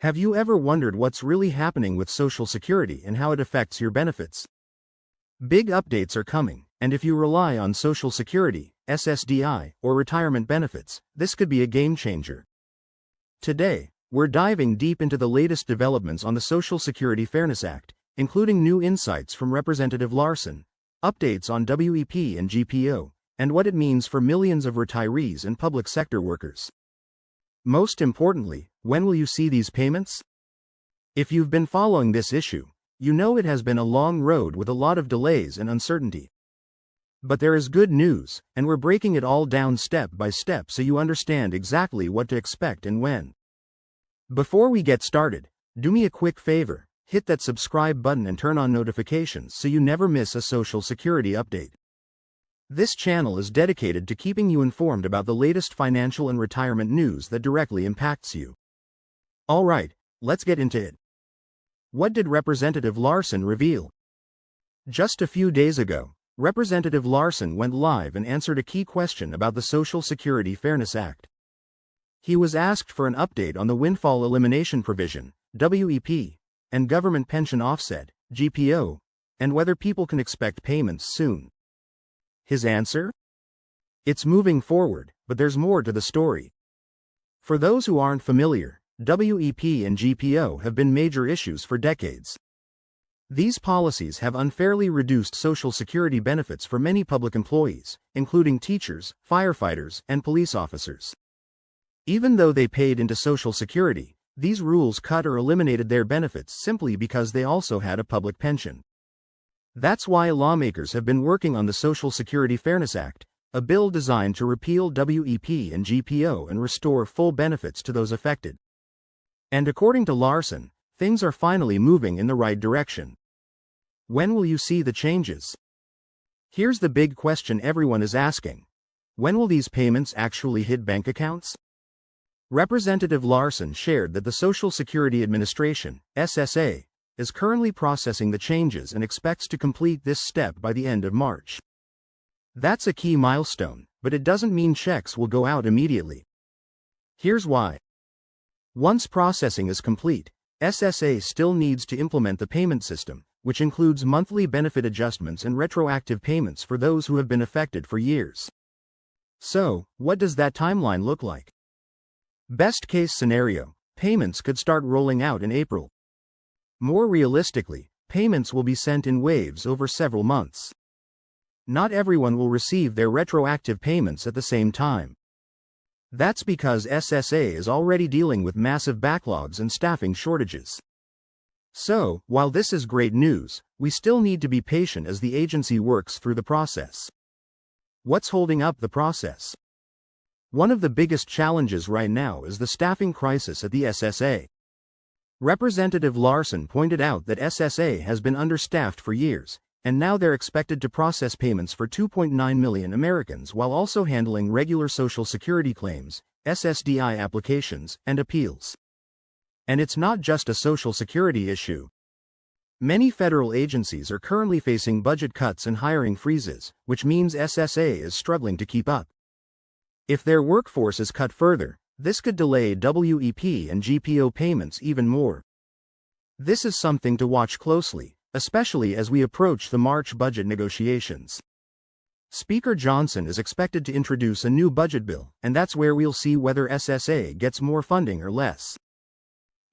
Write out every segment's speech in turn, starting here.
Have you ever wondered what's really happening with Social Security and how it affects your benefits? Big updates are coming, and if you rely on Social Security, SSDI, or retirement benefits, this could be a game changer. Today, we're diving deep into the latest developments on the Social Security Fairness Act, including new insights from Representative Larson, updates on WEP and GPO, and what it means for millions of retirees and public sector workers. Most importantly, when will you see these payments? If you've been following this issue, you know it has been a long road with a lot of delays and uncertainty. But there is good news, and we're breaking it all down step by step so you understand exactly what to expect and when. Before we get started, do me a quick favor, hit that subscribe button and turn on notifications so you never miss a Social Security update. This channel is dedicated to keeping you informed about the latest financial and retirement news that directly impacts you. Alright, let's get into it. What did Representative Larson reveal? Just a few days ago, Representative Larson went live and answered a key question about the Social Security Fairness Act. He was asked for an update on the windfall elimination provision, WEP, and government pension offset, GPO, and whether people can expect payments soon. His answer? It's moving forward, but there's more to the story. For those who aren't familiar, WEP and GPO have been major issues for decades. These policies have unfairly reduced Social Security benefits for many public employees, including teachers, firefighters, and police officers. Even though they paid into Social Security, these rules cut or eliminated their benefits simply because they also had a public pension. That's why lawmakers have been working on the Social Security Fairness Act, a bill designed to repeal WEP and GPO and restore full benefits to those affected. And according to Larson, things are finally moving in the right direction. When will you see the changes? Here's the big question everyone is asking. When will these payments actually hit bank accounts? Representative Larson shared that the Social Security Administration, SSA, is currently processing the changes and expects to complete this step by the end of March. That's a key milestone, but it doesn't mean checks will go out immediately. Here's why. Once processing is complete, SSA still needs to implement the payment system, which includes monthly benefit adjustments and retroactive payments for those who have been affected for years. So, what does that timeline look like? Best case scenario, payments could start rolling out in April. More realistically, payments will be sent in waves over several months. Not everyone will receive their retroactive payments at the same time. That's because SSA is already dealing with massive backlogs and staffing shortages. So, while this is great news, we still need to be patient as the agency works through the process. What's holding up the process? One of the biggest challenges right now is the staffing crisis at the SSA. Representative Larson pointed out that SSA has been understaffed for years, and now they're expected to process payments for 2.9 million Americans while also handling regular Social Security claims, SSDI applications, and appeals. And it's not just a Social Security issue. Many federal agencies are currently facing budget cuts and hiring freezes, which means SSA is struggling to keep up. If their workforce is cut further, this could delay WEP and GPO payments even more. This is something to watch closely, especially as we approach the March budget negotiations. Speaker Johnson is expected to introduce a new budget bill, and that's where we'll see whether SSA gets more funding or less.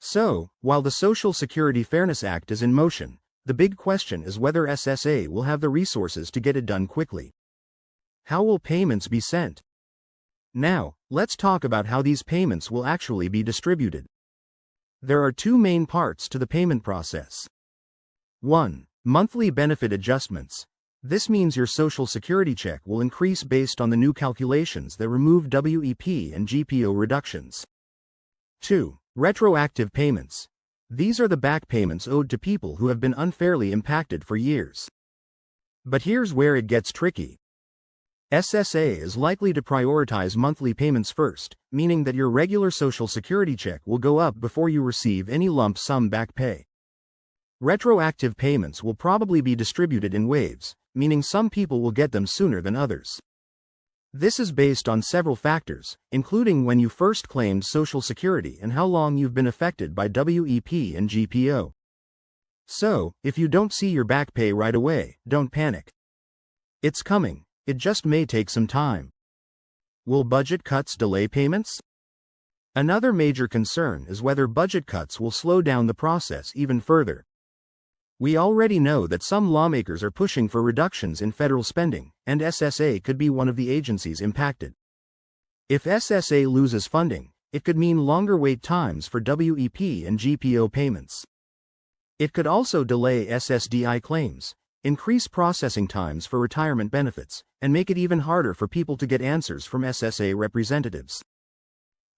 So, while the Social Security Fairness Act is in motion, the big question is whether SSA will have the resources to get it done quickly. How will payments be sent? Now, let's talk about how these payments will actually be distributed. There are two main parts to the payment process. 1. Monthly benefit adjustments. This means your Social Security check will increase based on the new calculations that remove WEP and GPO reductions. 2. Retroactive payments. These are the back payments owed to people who have been unfairly impacted for years. But here's where it gets tricky. SSA is likely to prioritize monthly payments first, meaning that your regular Social Security check will go up before you receive any lump sum back pay. Retroactive payments will probably be distributed in waves, meaning some people will get them sooner than others. This is based on several factors, including when you first claimed Social Security and how long you've been affected by WEP and GPO. So, if you don't see your back pay right away, don't panic. It's coming, it just may take some time. Will budget cuts delay payments? Another major concern is whether budget cuts will slow down the process even further. We already know that some lawmakers are pushing for reductions in federal spending, and SSA could be one of the agencies impacted. If SSA loses funding, it could mean longer wait times for WEP and GPO payments. It could also delay SSDI claims, increase processing times for retirement benefits, and make it even harder for people to get answers from SSA representatives.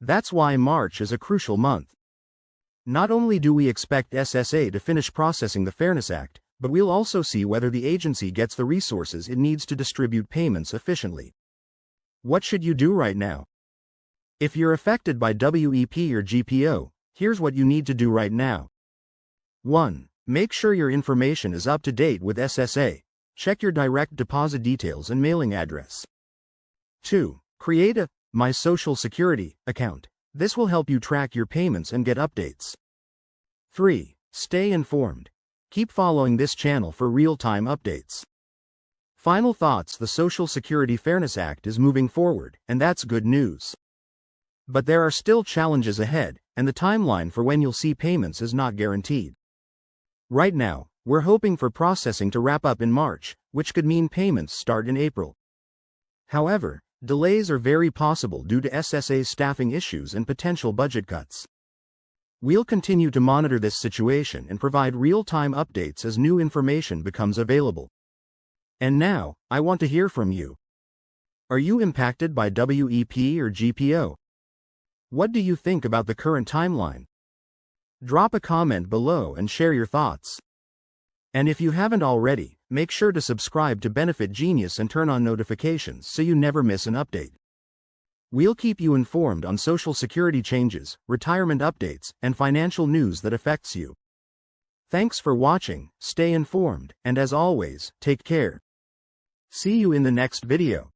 That's why March is a crucial month. Not only do we expect SSA to finish processing the Fairness Act, but we'll also see whether the agency gets the resources it needs to distribute payments efficiently. What should you do right now? If you're affected by WEP or GPO, here's what you need to do right now. 1. Make sure your information is up to date with SSA. Check your direct deposit details and mailing address. 2. Create a My Social Security account. This will help you track your payments and get updates. 3. Stay informed. Keep following this channel for real-time updates. Final thoughts: the Social Security Fairness Act is moving forward, and that's good news. But there are still challenges ahead, and the timeline for when you'll see payments is not guaranteed. Right now, we're hoping for processing to wrap up in March, which could mean payments start in April. However, delays are very possible due to SSA's staffing issues and potential budget cuts. We'll continue to monitor this situation and provide real-time updates as new information becomes available. And now, I want to hear from you. Are you impacted by WEP or GPO? What do you think about the current timeline? Drop a comment below and share your thoughts. And if you haven't already, make sure to subscribe to Benefit Genius and turn on notifications so you never miss an update. We'll keep you informed on Social Security changes, retirement updates, and financial news that affects you. Thanks for watching, stay informed, and as always, take care. See you in the next video.